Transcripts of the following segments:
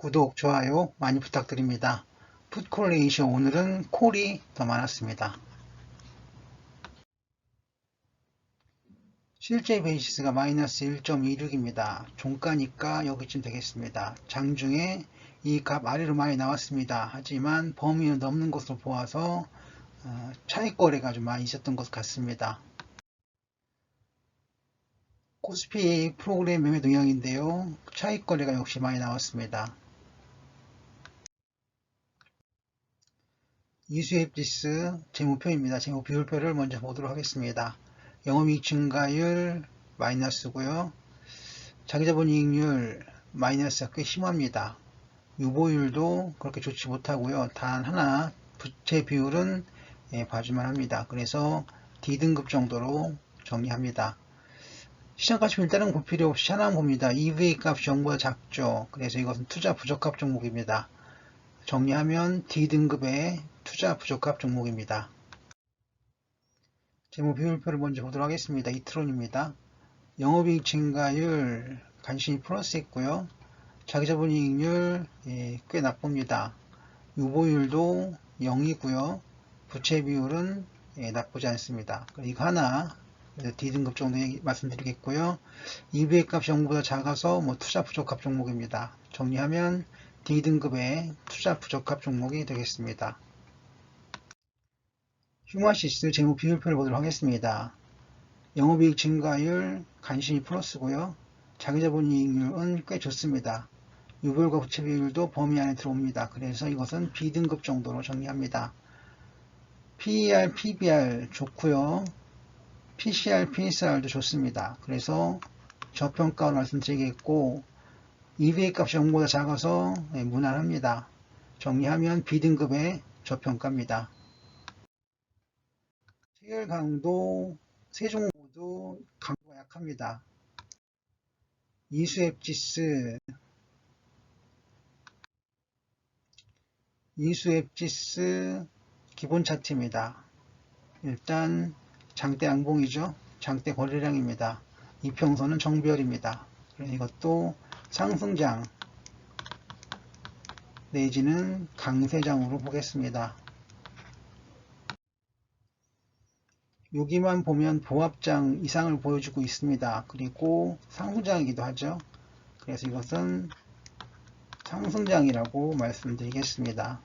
구독, 좋아요 많이 부탁드립니다. 풋콜레이션 오늘은 콜이 더 많았습니다. 실제 베이시스가 마이너스 1.26입니다. 종가니까 여기쯤 되겠습니다. 장중에 이 값 아래로 많이 나왔습니다. 하지만 범위는 넘는 것으로 보아서 차익 거래가 좀 많이 있었던 것 같습니다. 코스피 프로그램 매매 동향인데요. 차익 거래가 역시 많이 나왔습니다. 이수입지수 재무표입니다. 재무 비율표를 먼저 보도록 하겠습니다. 영업이익 증가율 마이너스고요. 자기자본이익률 마이너스가 꽤 심합니다. 유보율도 그렇게 좋지 못하고요. 단 하나 부채 비율은 봐주만 합니다. 그래서 D등급 정도로 정리합니다. 시장가치 일단은 볼 필요 없이 하나만 봅니다. EVA 값이 0보다 작죠. 그래서 이것은 투자 부적합 종목입니다. 정리하면 D등급의 투자 부적합 종목입니다. 재무 비율표를 먼저 보도록 하겠습니다. 이트론입니다. 영업이익 증가율 간신히 플러스 있고요. 자기자본이익률 꽤 나쁩니다. 유보율도 0이고요. 부채 비율은 나쁘지 않습니다. 이거 하나 D등급 정도 말씀드리겠고요. EVA 값이 0보다 작아서 투자 부적합 종목입니다. 정리하면 D등급의 투자 부적합 종목이 되겠습니다. 휴마시스 재무 비율표를 보도록 하겠습니다. 영업이익 증가율 간신히 플러스고요. 자기자본이익률은 꽤 좋습니다. 유보율과 부채 비율도 범위 안에 들어옵니다. 그래서 이것은 B등급 정도로 정리합니다. PER, PBR 좋고요. PCR, PSR도 좋습니다. 그래서 저평가로 말씀드리겠고 EVA 값이 0보다 작아서 무난합니다. 정리하면 B등급의 저평가입니다. 체결 강도 세 종목 모두 강도가 약합니다. 이수앱지스 기본 차트입니다. 일단 장대 양봉이죠. 장대 거래량입니다. 이평선은 정배열입니다. 이것도 상승장 내지는 강세장으로 보겠습니다. 여기만 보면 보합장 이상을 보여주고 있습니다. 그리고 상승장이기도 하죠. 그래서 이것은 상승장이라고 말씀드리겠습니다.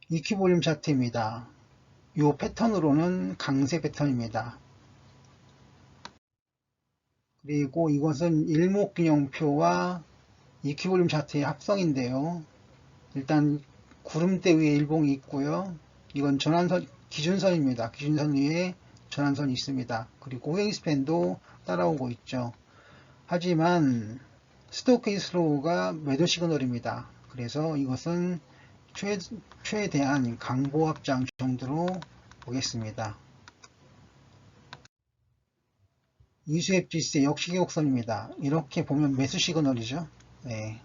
이큐볼륨 차트입니다. 이 패턴으로는 강세 패턴입니다. 그리고 이것은 일목균형표와 이큐볼륨 차트의 합성인데요. 일단 구름대 위에 일봉이 있고요. 이건 전환선 기준선입니다. 기준선 위에 전환선이 있습니다. 그리고 호행스팬도 따라오고 있죠. 하지만 스토크의 슬로우가 매도 시그널입니다. 그래서 이것은 최대한 강보합장 정도로 보겠습니다. 이수앱지수의 역시격선입니다. 이렇게 보면 매수 시그널이죠. 네.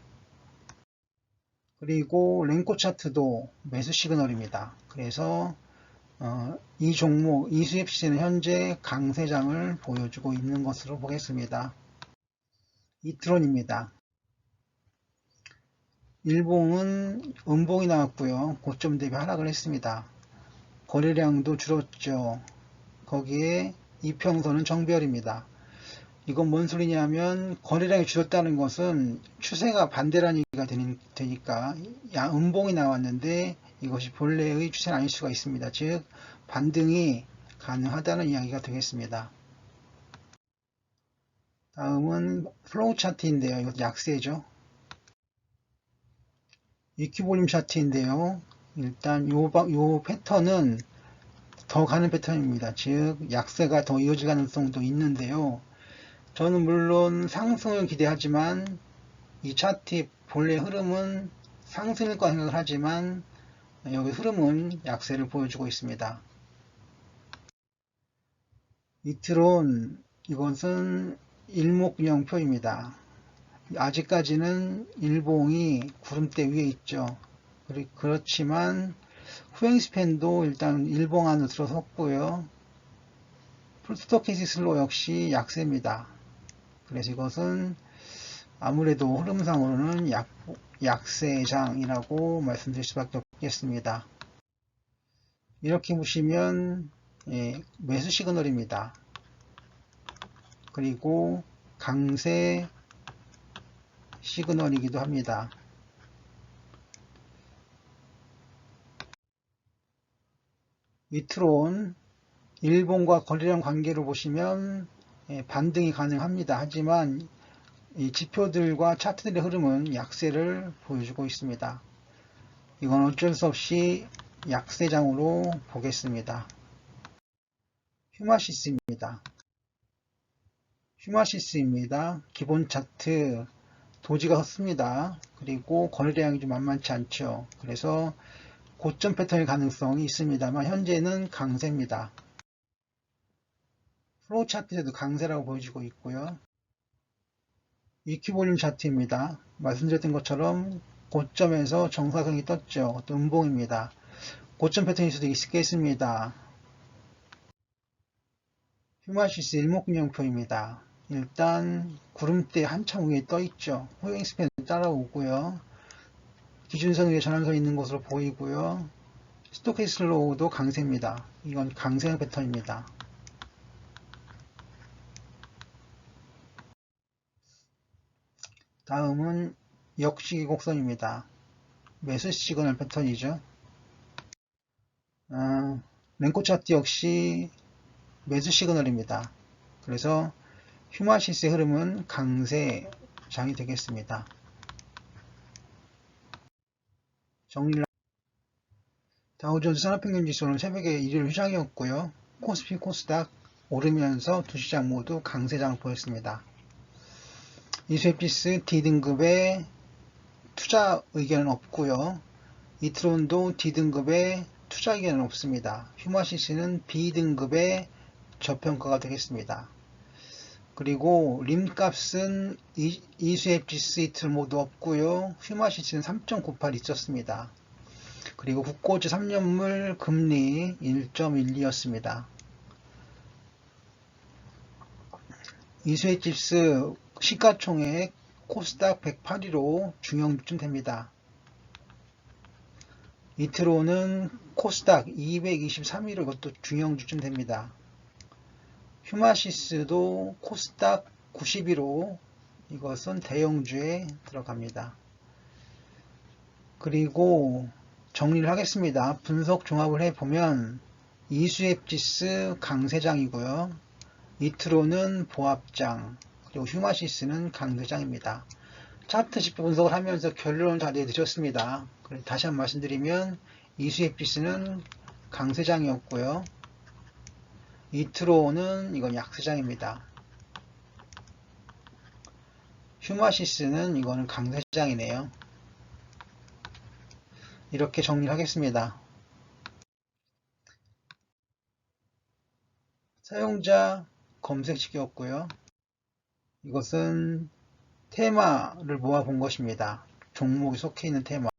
그리고 랭코 차트도 매수 시그널입니다. 그래서 이 종목 이수앱지수는 현재 강세장을 보여주고 있는 것으로 보겠습니다. 이트론입니다. 일봉은 음봉이 나왔고요. 고점 대비 하락을 했습니다. 거래량도 줄었죠. 거기에 이평선은 정배열입니다. 이건 뭔 소리냐면 거래량이 줄었다는 것은 추세가 반대라는 얘기가 되니까 음봉이 나왔는데 이것이 본래의 추세는 아닐 수가 있습니다. 즉 반등이 가능하다는 이야기가 되겠습니다. 다음은 플로우 차트인데요. 이것도 약세죠. 이큐볼륨 차트인데요. 일단 요 패턴은 더 가는 패턴입니다. 즉 약세가 더 이어질 가능성도 있는데요. 저는 물론 상승을 기대하지만 이 차트의 본래 흐름은 상승일 거라 생각을 하지만 여기 흐름은 약세를 보여주고 있습니다. 이트론 이것은 일목균형표입니다. 아직까지는 일봉이 구름대 위에 있죠. 그렇지만 후행스팬도 일단 일봉 안으로 들어섰고요. 스토캐스틱 슬로우 역시 약세입니다. 그래서 이것은 아무래도 흐름상으로는 약세장이라고 말씀드릴 수밖에 없겠습니다. 이렇게 보시면 매수 시그널입니다. 그리고 강세 시그널이기도 합니다. 위트론 일본과 거래량 관계로 보시면 반등이 가능합니다. 하지만 이 지표들과 차트들의 흐름은 약세를 보여주고 있습니다. 이건 어쩔 수 없이 약세장으로 보겠습니다. 휴마시스입니다. 기본 차트 도지가 섰습니다. 그리고 거래량이 좀 만만치 않죠. 그래서 고점 패턴일 가능성이 있습니다만 현재는 강세입니다. 플로우 차트에도 강세라고 보여지고 있고요. EQ 볼륨 차트입니다. 말씀드렸던 것처럼 고점에서 정사선이 떴죠. 또 음봉입니다. 고점 패턴일 수도 있겠습니다. 휴마시스 일목균형표입니다. 일단 구름대 한참 위에 떠있죠. 호잉 스팬 따라오고요. 기준선 위에 전환선 있는 것으로 보이고요. 스토캐스틱 로우도 강세입니다. 이건 강세형 패턴입니다. 다음은 역시기 곡선입니다. 매수 시그널 패턴이죠. 랭코 차트 역시 매수 시그널입니다. 그래서 휴마시스의 흐름은 강세장이 되겠습니다. 다우존스 산업평균지수는 새벽에 일요일 휴장이었고요. 코스피 코스닥 오르면서 두 시장 모두 강세장을 보였습니다. 이수에피스 D등급의 투자 의견은 없고요. 이트론도 D등급의 투자 의견은 없습니다. 휴마시스는 B등급의 저평가가 되겠습니다. 그리고 림값은 이수에피스 이트론 모두 없고요. 휴마시스는 3.98 있었습니다. 그리고 국고지 3년물 금리 1.12였습니다. 이수에피스 시가총액 코스닥 108위로 중형주쯤 됩니다. 이트론은 코스닥 223위로 이것도 중형주쯤 됩니다. 휴마시스도 코스닥 90위로 이것은 대형주에 들어갑니다. 그리고 정리를 하겠습니다. 분석 종합을 해보면 이수에피스 강세장이고요. 이트론은 보합장, 그리고 휴마시스는 강세장입니다. 차트 지표 분석을 하면서 결론을 다 내드렸습니다. 다시 한번 말씀드리면 이수에피스는 강세장이었고요. 이트론은 이건 약세장입니다. 휴마시스는 이거는 강세장이네요. 이렇게 정리를 하겠습니다. 사용자 검색식이었고요. 이것은 테마를 모아본 것입니다. 종목이 속해 있는 테마.